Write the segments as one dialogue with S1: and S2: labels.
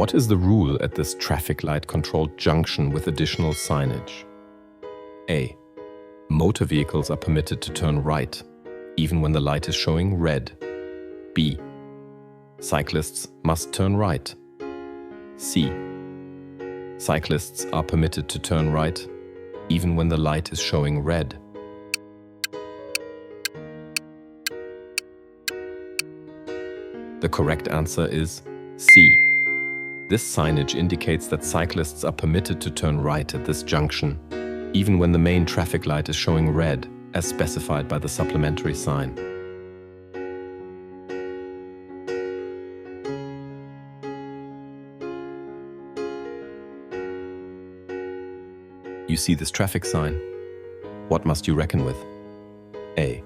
S1: What is the rule at this traffic light-controlled junction with additional signage? A. Motor vehicles are permitted to turn right, even when the light is showing red. B. Cyclists must turn right. C. Cyclists are permitted to turn right, even when the light is showing red. The correct answer is C. This signage indicates that cyclists are permitted to turn right at this junction, even when the main traffic light is showing red, as specified by the supplementary sign. You see this traffic sign. What must you reckon with? A.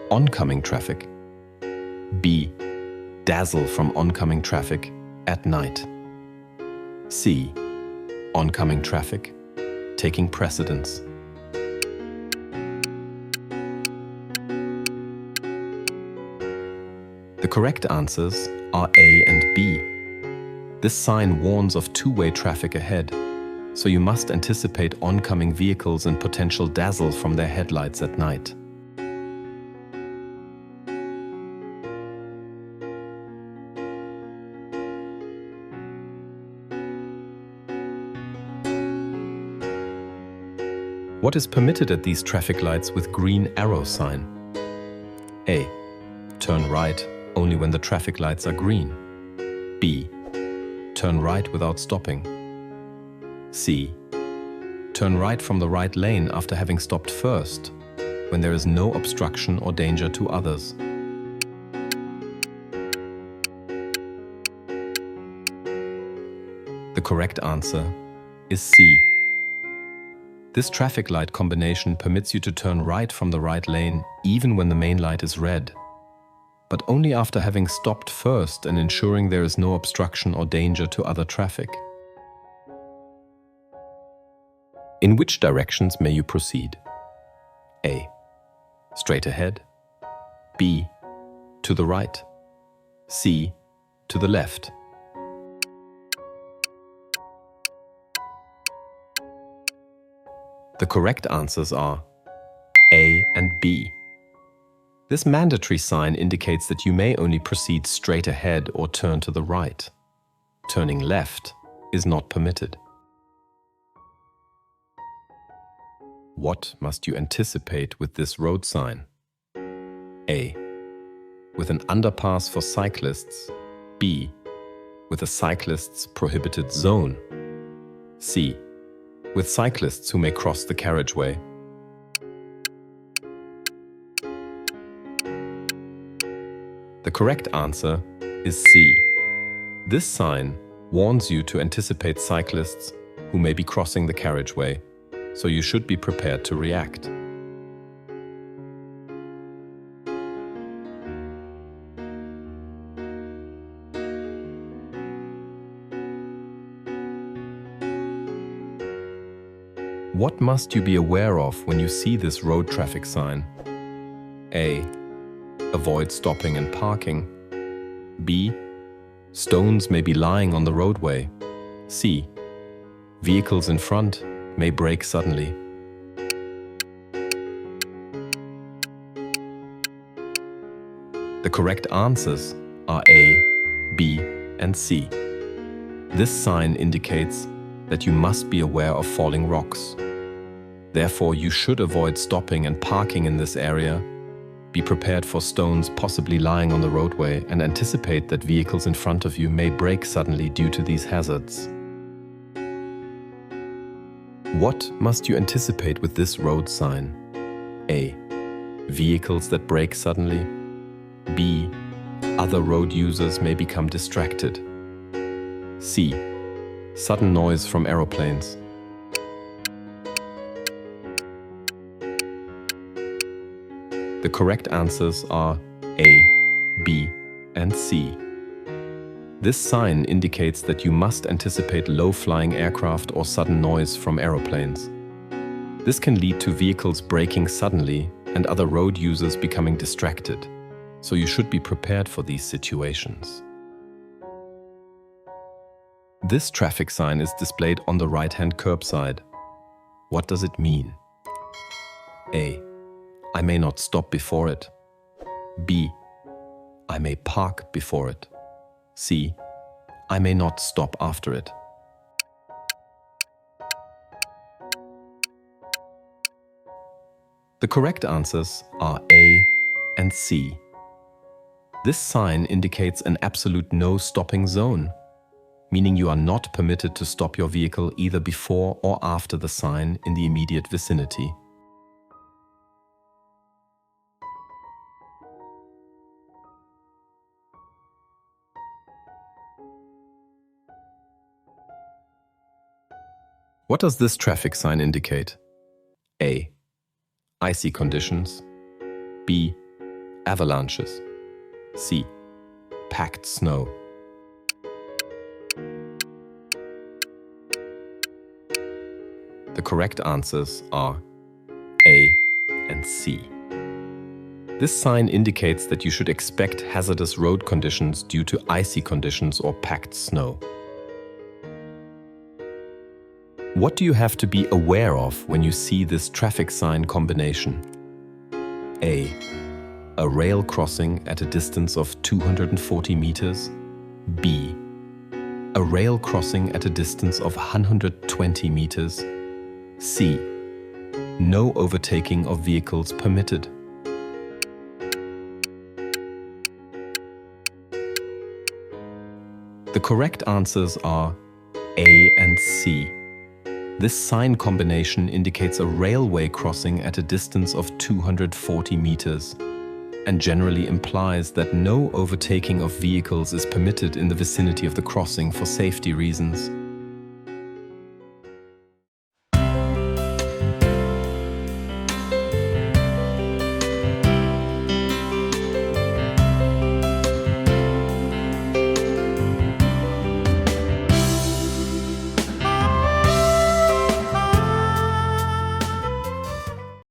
S1: Oncoming traffic. B. Dazzle from oncoming traffic at night. C. Oncoming traffic taking precedence. The correct answers are A and B. This sign warns of two-way traffic ahead, so you must anticipate oncoming vehicles and potential dazzle from their headlights at night. What is permitted at these traffic lights with green arrow sign? A. Turn right only when the traffic lights are green. B. Turn right without stopping. C. Turn right from the right lane after having stopped first, when there is no obstruction or danger to others. The correct answer is C. This traffic light combination permits you to turn right from the right lane even when the main light is red, but only after having stopped first and ensuring there is no obstruction or danger to other traffic. In which directions may you proceed? A. Straight ahead. B. To the right. C. To the left. The correct answers are A and B. This mandatory sign indicates that you may only proceed straight ahead or turn to the right. Turning left is not permitted. What must you anticipate with this road sign? A. With an underpass for cyclists. B. With a cyclists prohibited zone. C. With cyclists who may cross the carriageway. The correct answer is C. This sign warns you to anticipate cyclists who may be crossing the carriageway, so you should be prepared to react. What must you be aware of when you see this road traffic sign? A. Avoid stopping and parking. B. Stones may be lying on the roadway. C. Vehicles in front may brake suddenly. The correct answers are A, B, and C. This sign indicates that you must be aware of falling rocks. Therefore, you should avoid stopping and parking in this area, be prepared for stones possibly lying on the roadway, and anticipate that vehicles in front of you may brake suddenly due to these hazards. What must you anticipate with this road sign? A. Vehicles that brake suddenly. B. Other road users may become distracted. C. Sudden noise from aeroplanes. The correct answers are A, B, and C. This sign indicates that you must anticipate low-flying aircraft or sudden noise from aeroplanes. This can lead to vehicles braking suddenly and other road users becoming distracted, so you should be prepared for these situations. This traffic sign is displayed on the right-hand curbside. What does it mean? A. I may not stop before it. B. I may park before it. C. I may not stop after it. The correct answers are A and C. This sign indicates an absolute no stopping zone, meaning you are not permitted to stop your vehicle either before or after the sign in the immediate vicinity. What does this traffic sign indicate? A. Icy conditions. B. Avalanches. C. Packed snow. The correct answers are A and C. This sign indicates that you should expect hazardous road conditions due to icy conditions or packed snow. What do you have to be aware of when you see this traffic sign combination? A. A rail crossing at a distance of 240 meters. B. A rail crossing at a distance of 120 meters. C. No overtaking of vehicles permitted. The correct answers are A and C. This sign combination indicates a railway crossing at a distance of 240 meters and generally implies that no overtaking of vehicles is permitted in the vicinity of the crossing for safety reasons.